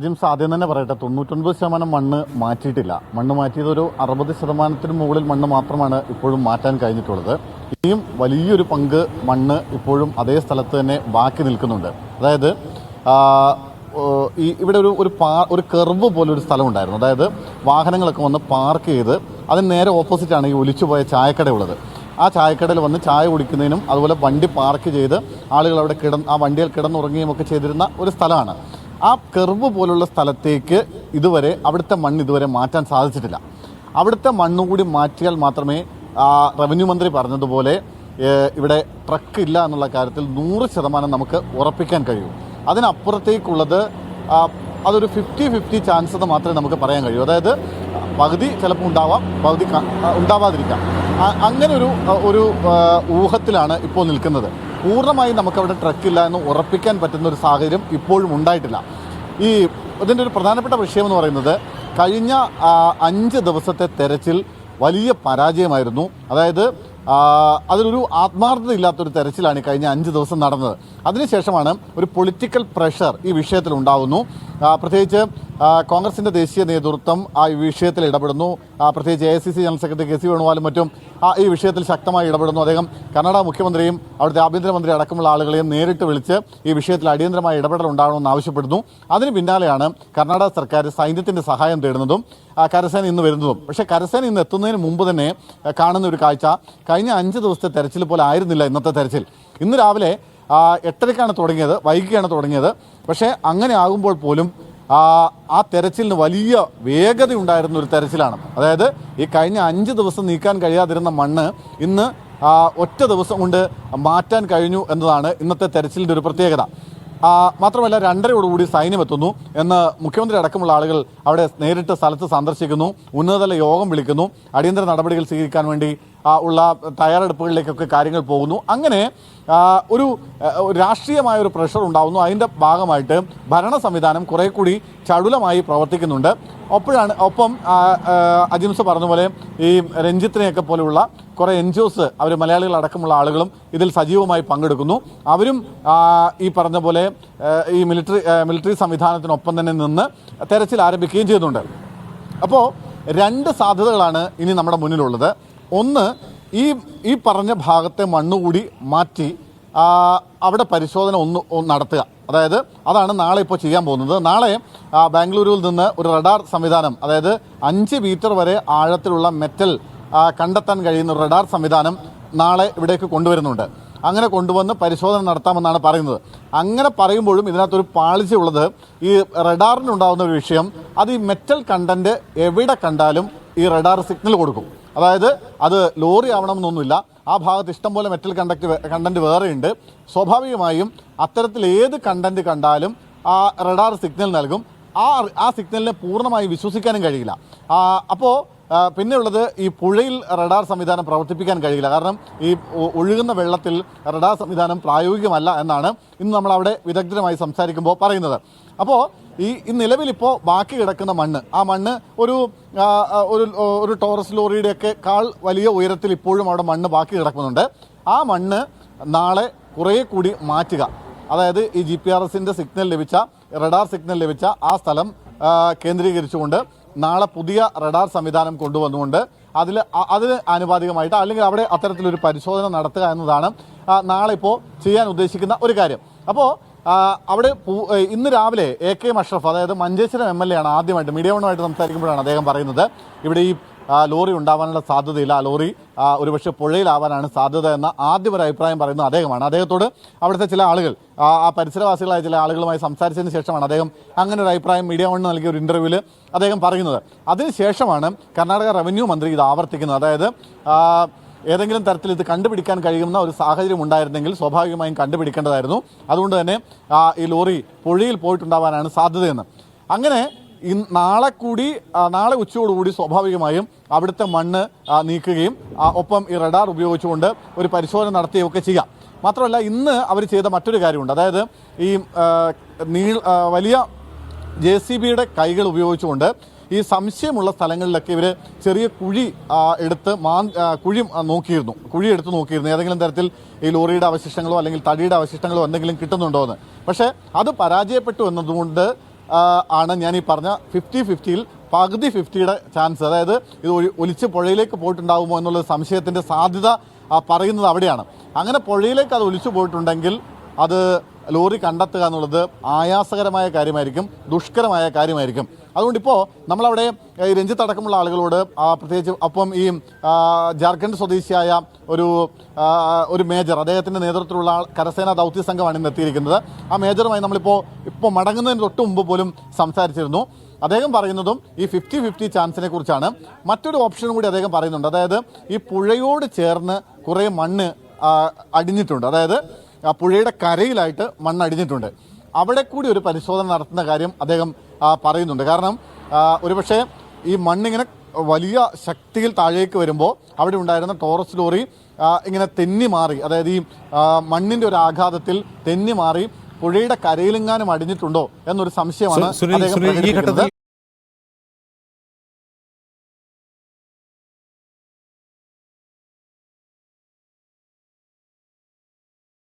ജിംസ് ആദ്യം തന്നെ പറയട്ടെ, 99% മണ്ണ് മാറ്റിയിട്ടില്ല. മണ്ണ് മാറ്റിയത് ഒരു 60% മുകളിൽ മണ്ണ് മാത്രമാണ് ഇപ്പോഴും മാറ്റാൻ കഴിഞ്ഞിട്ടുള്ളത്. ഇനിയും വലിയൊരു പങ്ക് മണ്ണ് ഇപ്പോഴും അതേ സ്ഥലത്ത് തന്നെ ബാക്കി നിൽക്കുന്നുണ്ട്. അതായത് ഇവിടെ ഒരു കർവ് പോലൊരു സ്ഥലം ഉണ്ടായിരുന്നു. അതായത് വാഹനങ്ങളൊക്കെ വന്ന് പാർക്ക് ചെയ്ത് അതിന് നേരെ ഓപ്പോസിറ്റാണ് ഈ ഒലിച്ചുപോയ ചായക്കട ഉള്ളത്. ആ ചായക്കടയിൽ വന്ന് ചായ കുടിക്കുന്നതിനും അതുപോലെ വണ്ടി പാർക്ക് ചെയ്ത് ആളുകൾ അവിടെ ആ വണ്ടിയിൽ കിടന്നുറങ്ങുകയും ഒക്കെ ചെയ്തിരുന്ന ഒരു സ്ഥലമാണ്. ആ കർവ് പോലുള്ള സ്ഥലത്തേക്ക് അവിടുത്തെ മണ്ണ് ഇതുവരെ മാറ്റാൻ സാധിച്ചിട്ടില്ല. അവിടുത്തെ മണ്ണുകൂടി മാറ്റിയാൽ മാത്രമേ റവന്യൂ മന്ത്രി പറഞ്ഞതുപോലെ ഇവിടെ ട്രക്ക് ഇല്ല എന്നുള്ള കാര്യത്തിൽ 100% നമുക്ക് ഉറപ്പിക്കാൻ കഴിയൂ. അതിനപ്പുറത്തേക്കുള്ളത് അതൊരു 50-50 ചാൻസ് എന്ന് മാത്രമേ നമുക്ക് പറയാൻ കഴിയൂ. അതായത് പകുതി ചിലപ്പോൾ ഉണ്ടാവാം, പകുതി ഉണ്ടാവാതിരിക്കാം. അങ്ങനെ ഒരു ഊഹത്തിലാണ് ഇപ്പോൾ നിൽക്കുന്നത്. പൂർണ്ണമായും നമുക്കവിടെ ട്രക്കില്ല എന്ന് ഉറപ്പിക്കാൻ പറ്റുന്ന ഒരു സാഹചര്യം ഇപ്പോഴും ഉണ്ടായിട്ടില്ല. ഇതിൻ്റെ ഒരു പ്രധാനപ്പെട്ട വിഷയം എന്ന് പറയുന്നത് കഴിഞ്ഞ 5 ദിവസത്തെ തെരച്ചിൽ വലിയ പരാജയമായിരുന്നു. അതായത് അതിലൊരു ആത്മാർത്ഥതയില്ലാത്തൊരു തെരച്ചിലാണ് കഴിഞ്ഞ 5 ദിവസം നടന്നത്. അതിനുശേഷമാണ് ഒരു പൊളിറ്റിക്കൽ പ്രഷർ ഈ വിഷയത്തിൽ ഉണ്ടാകുന്നു. പ്രത്യേകിച്ച് കോൺഗ്രസിൻ്റെ ദേശീയ നേതൃത്വം ഈ വിഷയത്തിൽ ഇടപെടുന്നു. പ്രത്യേകിച്ച് AICC ജനറൽ സെക്രട്ടറി KC വേണുഗോപാലും മറ്റും ഈ വിഷയത്തിൽ ശക്തമായി ഇടപെടുന്നു. അദ്ദേഹം കർണാടക മുഖ്യമന്ത്രിയും അവിടുത്തെ ആഭ്യന്തരമന്ത്രി അടക്കമുള്ള ആളുകളെയും നേരിട്ട് വിളിച്ച് ഈ വിഷയത്തിൽ അടിയന്തരമായ ഇടപെടൽ ഉണ്ടാകണമെന്ന് ആവശ്യപ്പെടുന്നു. അതിന് പിന്നാലെയാണ് കർണാടക സർക്കാർ സൈന്യത്തിൻ്റെ സഹായം തേടുന്നതും കരസേന ഇന്ന് വരുന്നതും. പക്ഷേ കരസേന ഇന്ന് എത്തുന്നതിന് മുമ്പ് തന്നെ കാണുന്ന ഒരു കാഴ്ച കഴിഞ്ഞ 5 ദിവസത്തെ തെരച്ചിൽ പോലെ ആയിരുന്നില്ല ഇന്നത്തെ തെരച്ചിൽ. ഇന്ന് രാവിലെ 8:30-ക്കാണ് തുടങ്ങിയത്, വൈകിയാണ് തുടങ്ങിയത്. പക്ഷേ അങ്ങനെ ആകുമ്പോൾ പോലും ആ തെരച്ചിലിന് വലിയ വേഗതയുണ്ടായിരുന്ന ഒരു തെരച്ചിലാണ്. അതായത് ഈ കഴിഞ്ഞ 5 ദിവസം നീക്കാൻ കഴിയാതിരുന്ന മണ്ണ് ഇന്ന് ഒറ്റ ദിവസം കൊണ്ട് മാറ്റാൻ കഴിഞ്ഞു എന്നതാണ് ഇന്നത്തെ തെരച്ചിലിൻ്റെ ഒരു പ്രത്യേകത. മാത്രമല്ല 2:30 സൈന്യം എത്തുന്നു എന്ന് മുഖ്യമന്ത്രി അടക്കമുള്ള ആളുകൾ അവിടെ നേരിട്ട് സ്ഥലത്ത് സന്ദർശിക്കുന്നു. ഉന്നതതല യോഗം വിളിക്കുന്നു. അടിയന്തര നടപടികൾ സ്വീകരിക്കാൻ വേണ്ടി ഉള്ള തയ്യാറെടുപ്പുകളിലേക്കൊക്കെ കാര്യങ്ങൾ പോകുന്നു. അങ്ങനെ ഒരു രാഷ്ട്രീയമായ ഒരു പ്രഷർ ഉണ്ടാകുന്നു. അതിൻ്റെ ഭാഗമായിട്ട് ഭരണ സംവിധാനം കുറേ കൂടി ചടുലമായി പ്രവർത്തിക്കുന്നുണ്ട്. ഒപ്പം അജിംസ് പറഞ്ഞ പോലെ ഈ രഞ്ജിത്തിനെയൊക്കെ പോലെയുള്ള കുറേ NGOs അവർ മലയാളികളടക്കമുള്ള ആളുകളും ഇതിൽ സജീവമായി പങ്കെടുക്കുന്നു. അവരും ഈ പറഞ്ഞ പോലെ ഈ മിലിറ്ററി സംവിധാനത്തിനൊപ്പം തന്നെ നിന്ന് തെരച്ചിൽ ആരംഭിക്കുകയും ചെയ്യുന്നുണ്ട്. അപ്പോൾ 2 സാധ്യതകളാണ് ഇനി നമ്മുടെ മുന്നിലുള്ളത്. ഒന്ന്, ഈ പറഞ്ഞ ഭാഗത്തെ മണ്ണുകൂടി മാറ്റി അവിടെ പരിശോധന നടത്തുക. അതായത് അതാണ് നാളെ ഇപ്പോൾ ചെയ്യാൻ പോകുന്നത്. നാളെ ബാംഗ്ലൂരിൽ നിന്ന് ഒരു റഡാർ സംവിധാനം, അതായത് 5 മീറ്റർ വരെ ആഴത്തിലുള്ള മെറ്റൽ കണ്ടെത്താൻ കഴിയുന്ന റഡാർ സംവിധാനം നാളെ ഇവിടേക്ക് കൊണ്ടുവരുന്നുണ്ട്. അങ്ങനെ കൊണ്ടുവന്ന് പരിശോധന നടത്താമെന്നാണ് പറയുന്നത്. അങ്ങനെ പറയുമ്പോഴും ഇതിനകത്തൊരു പാളിച്ചയുള്ളത്, ഈ റഡാറിനുണ്ടാകുന്ന ഒരു വിഷയം, അത് ഈ മെറ്റൽ കണ്ടന്റ് എവിടെ കണ്ടാലും ഈ റഡാർ സിഗ്നൽ കൊടുക്കും. അതായത് അത് ലോറി ആവണമെന്നൊന്നുമില്ല. ആ ഭാഗത്ത് ഇഷ്ടംപോലെ മെറ്റൽ കണ്ടന്റ് വേറെയുണ്ട്. സ്വാഭാവികമായും അത്തരത്തിൽ ഏത് കണ്ടന്റ് കണ്ടാലും ആ റഡാർ സിഗ്നൽ നൽകും. ആ സിഗ്നലിനെ പൂർണ്ണമായി വിശ്വസിക്കാനും കഴിയില്ല. അപ്പോൾ പിന്നെയുള്ളത്, ഈ പുഴയിൽ റഡാർ സംവിധാനം പ്രവർത്തിപ്പിക്കാൻ കഴിയില്ല. കാരണം ഈ ഒഴുകുന്ന വെള്ളത്തിൽ റഡാർ സംവിധാനം പ്രായോഗികമല്ല എന്നാണ് ഇന്ന് നമ്മളവിടെ വിദഗ്ധരുമായി സംസാരിക്കുമ്പോൾ പറയുന്നത്. അപ്പോൾ ഈ നിലവിലിപ്പോൾ ബാക്കി കിടക്കുന്ന മണ്ണ്, ആ മണ്ണ് ഒരു ടോറസ് ലോറിയുടെയൊക്കെ വലിയ ഉയരത്തിൽ ഇപ്പോഴും അവിടെ മണ്ണ് ബാക്കി കിടക്കുന്നുണ്ട്. ആ മണ്ണ് നാളെ കുറേ കൂടി മാറ്റുക. അതായത് ഈ GPRSൻ്റെ സിഗ്നൽ ലഭിച്ച, റഡാർ സിഗ്നൽ ലഭിച്ച ആ സ്ഥലം കേന്ദ്രീകരിച്ചുകൊണ്ട് നാളെ പുതിയ റഡാർ സംവിധാനം കൊണ്ടുവന്നുകൊണ്ട് അതിന് ആനുപാതികമായിട്ട് അല്ലെങ്കിൽ അവിടെ അത്തരത്തിലൊരു പരിശോധന നടത്തുക എന്നതാണ് നാളെ ഇപ്പോൾ ചെയ്യാൻ ഉദ്ദേശിക്കുന്ന ഒരു കാര്യം. അപ്പോൾ അവിടെ ഇന്ന് രാവിലെ AK മഷ്റഫ്, അതായത് മഞ്ചേശ്വരം MLA ആണ് ആദ്യമായിട്ട് മീഡിയ വണ്ണുമായിട്ട് സംസാരിക്കുമ്പോഴാണ് അദ്ദേഹം പറയുന്നത് ഇവിടെ ഈ ലോറി ഉണ്ടാവാനുള്ള സാധ്യതയില്ല, ആ ലോറി ഒരുപക്ഷെ പുഴയിലാവാനാണ് സാധ്യത എന്ന ആദ്യം ഒരു അഭിപ്രായം പറയുന്നത് അദ്ദേഹമാണ്. അദ്ദേഹത്തോട് അവിടുത്തെ ചില ആളുകൾ, ആ പരിസരവാസികളായ ചില ആളുകളുമായി സംസാരിച്ചതിന് ശേഷമാണ് അദ്ദേഹം അങ്ങനെ ഒരു അഭിപ്രായം മീഡിയ വണ്ണിന് നൽകിയ ഒരു ഇൻ്റർവ്യൂവിൽ അദ്ദേഹം പറയുന്നത്. അതിനുശേഷമാണ് കർണാടക റവന്യൂ മന്ത്രി ഇത് ആവർത്തിക്കുന്നത്. അതായത് ഏതെങ്കിലും തരത്തിൽ ഇത് കണ്ടുപിടിക്കാൻ കഴിയുന്ന ഒരു സാഹചര്യം ഉണ്ടായിരുന്നെങ്കിൽ സ്വാഭാവികമായും കണ്ടുപിടിക്കേണ്ടതായിരുന്നു. അതുകൊണ്ട് തന്നെ ഈ ലോറി പുഴയിൽ പോയിട്ടുണ്ടാവാനാണ് സാധ്യതയെന്ന്. അങ്ങനെ നാളെ ഉച്ചയോടുകൂടി സ്വാഭാവികമായും അവിടുത്തെ മണ്ണ് നീക്കുകയും ഒപ്പം ഈ റഡാർ ഉപയോഗിച്ചുകൊണ്ട് ഒരു പരിശോധന നടത്തുകയൊക്കെ ചെയ്യാം. മാത്രമല്ല ഇന്ന് അവർ ചെയ്ത മറ്റൊരു കാര്യമുണ്ട്. അതായത് ഈ വലിയ JCBയുടെ കൈകൾ ഉപയോഗിച്ചുകൊണ്ട് ഈ സംശയമുള്ള സ്ഥലങ്ങളിലൊക്കെ ഇവർ ചെറിയ കുഴി എടുത്ത് നോക്കിയിരുന്നു ഏതെങ്കിലും തരത്തിൽ ഈ ലോറിയുടെ അവശിഷ്ടങ്ങളോ അല്ലെങ്കിൽ തടിയുടെ അവശിഷ്ടങ്ങളോ എന്തെങ്കിലും കിട്ടുന്നുണ്ടോ എന്ന്. പക്ഷേ അത് പരാജയപ്പെട്ടു എന്നതുകൊണ്ട് ആണ് ഞാൻ ഈ പറഞ്ഞ 50-50-യിൽ പകുതി 50-യുടെ ചാൻസ്. അതായത് ഇത് ഒലിച്ച് പുഴയിലേക്ക് പോയിട്ടുണ്ടാകുമോ എന്നുള്ള സംശയത്തിൻ്റെ സാധ്യത പറയുന്നത് അവിടെയാണ്. അങ്ങനെ പുഴയിലേക്ക് അത് ഒലിച്ചു പോയിട്ടുണ്ടെങ്കിൽ അത് ലോറി കണ്ടെത്തുക എന്നുള്ളത് ആയാസകരമായ കാര്യമായിരിക്കും, ദുഷ്കരമായ കാര്യമായിരിക്കും. അതുകൊണ്ട് ഇപ്പോൾ നമ്മളവിടെ ഈ രഞ്ജിത്ത് അടക്കമുള്ള ആളുകളോട് പ്രത്യേകിച്ച് അപ്പം ഈ ജാർഖണ്ഡ് സ്വദേശിയായ ഒരു മേജർ, അദ്ദേഹത്തിൻ്റെ നേതൃത്വത്തിലുള്ള കരസേനാ ദൗത്യ സംഘമാണ് ഇന്ന് എത്തിയിരിക്കുന്നത്. ആ മേജറുമായി നമ്മളിപ്പോൾ മടങ്ങുന്നതിന് തൊട്ട് മുമ്പ് പോലും സംസാരിച്ചിരുന്നു. അദ്ദേഹം പറയുന്നതും ഈ 50-50 ചാൻസിനെ കുറിച്ചാണ്. മറ്റൊരു ഓപ്ഷനും കൂടി അദ്ദേഹം പറയുന്നുണ്ട്. അതായത് ഈ പുഴയോട് ചേർന്ന് കുറേ മണ്ണ് അടിഞ്ഞിട്ടുണ്ട്. അതായത് ആ പുഴയുടെ കരയിലായിട്ട് മണ്ണ് അടിഞ്ഞിട്ടുണ്ട്. അവിടെ കൂടി ഒരു പരിശോധന നടത്തുന്ന കാര്യം അദ്ദേഹം പറയുന്നുണ്ട്. കാരണം ഒരുപക്ഷെ ഈ മണ്ണിങ്ങനെ വലിയ ശക്തിയിൽ താഴേക്ക് വരുമ്പോൾ അവിടെ ഉണ്ടായിരുന്ന ടോറസ് ലോറി ഇങ്ങനെ തെന്നി മാറി, അതായത് ഈ മണ്ണിൻ്റെ ഒരു ആഘാതത്തിൽ തെന്നി മാറി പുഴയുടെ കരയിലെങ്ങാനും അടിഞ്ഞിട്ടുണ്ടോ എന്നൊരു സംശയമാണ് അദ്ദേഹം പ്രകടിപ്പിക്കുന്നത്.